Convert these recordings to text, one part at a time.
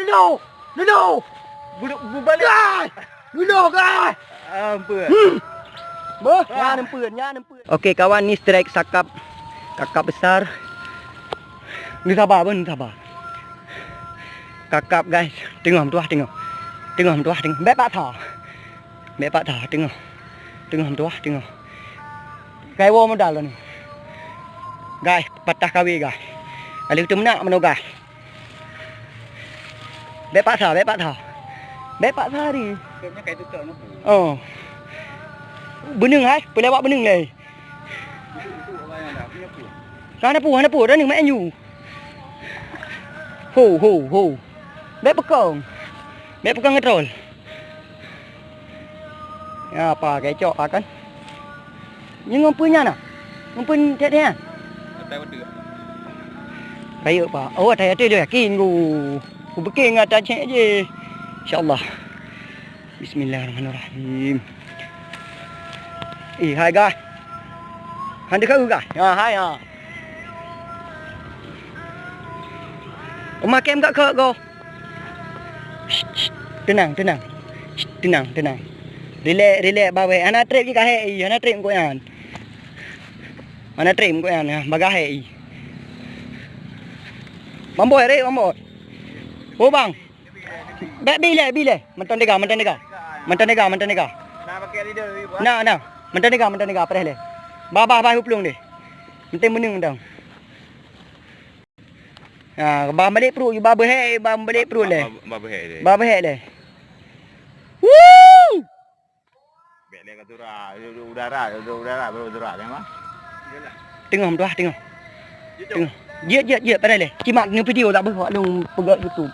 Duduk. Duduk. Balik. Duduk guys. Ampun. Nyana empun. Okey kawan, ni strike kakap besar. Ni sabar pun, sabar. Kakap guys. Tengok hang tuah, tengok. Tengok hang tuah, tengok. Baik pak tha. Tengok. Tengok hang tuah, tengok. Kai wo modal ni. Guys, patah kawi guys. Kali kita menak mana guys. Baik pak tha hari. Kayaknya kayak tutup nak. Oh. Benung hai, pelawak benung leh. Hana pu, dah ni main you. Ho. Baik pekong ngetrol. Ya apa kecok kan. Ni ngompunya nah. Ngompun dia. Atai water. Kayu pak. Oh, atai dia yakin ku. Ku beking atas cek je. InsyaAllah. Bismillahirrahmanirrahim. Hai guys. Han dekat guys. Hai ha. Makan kat kau. Tenang. Relax bawe. Ana trip je kahai. Ana trip ko yan. Bagahai. Mamboy. Oh bang. Bila. Mantan dega. Nak pakai leader ni buat. Nah. Mantan dega pada le. Bah huplung dia. Menting menung dah. Bah balik perut, bah balik perut le. Bah behek le. Woo! Bek le kat udara baru udara kan mah. Yalah. Tengok tuah, tengok. Jet pada le. Kimak ni video tak apa long pegak YouTube.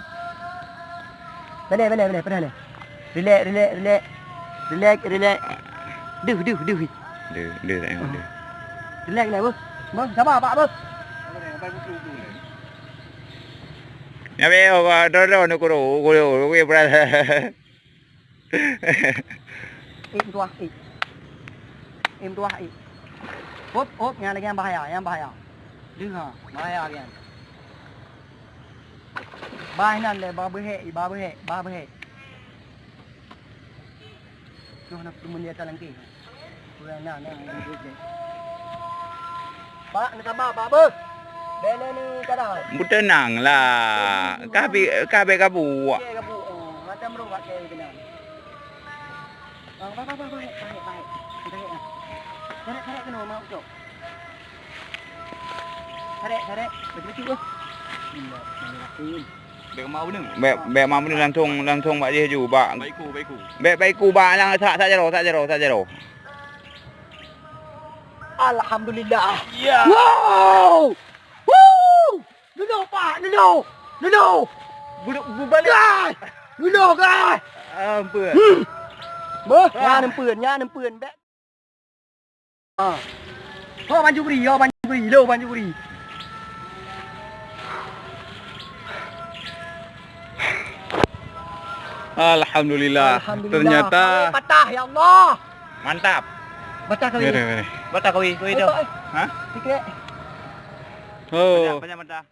Pada le. Relax. Duh. Dia tak tengok dia. Relax lah, bos. Bos, sabar pak, bos. Ya veo, no kuro, brother. Im tuah. Hop, yang bahaya. Dengar, bahaya kan. Bahinan le, bah behek. Tu nak tumun dia atas langkih. Kurang nak duduk je. Pak, nak sabar pak, bos. Bela ni kadang. Tenang lah. Kabe kabu. Okey kabu. Macam ro pakai kena. Baik. Tarik kena mau tu. Tarik. Betul-betul tu. Bek mau bening. Bek mau bening langsung bak dia ju bak. Baiku bak lang tak jero. Alhamdulillah. Ya. Wow! Woo! Duduk pak, duduk. Balik. Guys! Duduk guys. Ampun. Bos, nyana empun bek. Banju beri. Alhamdulillah. Ternyata patah ya Allah. mantap. Patah kau. Batah kau tu. Hah? Sikit. Oh. Banyak.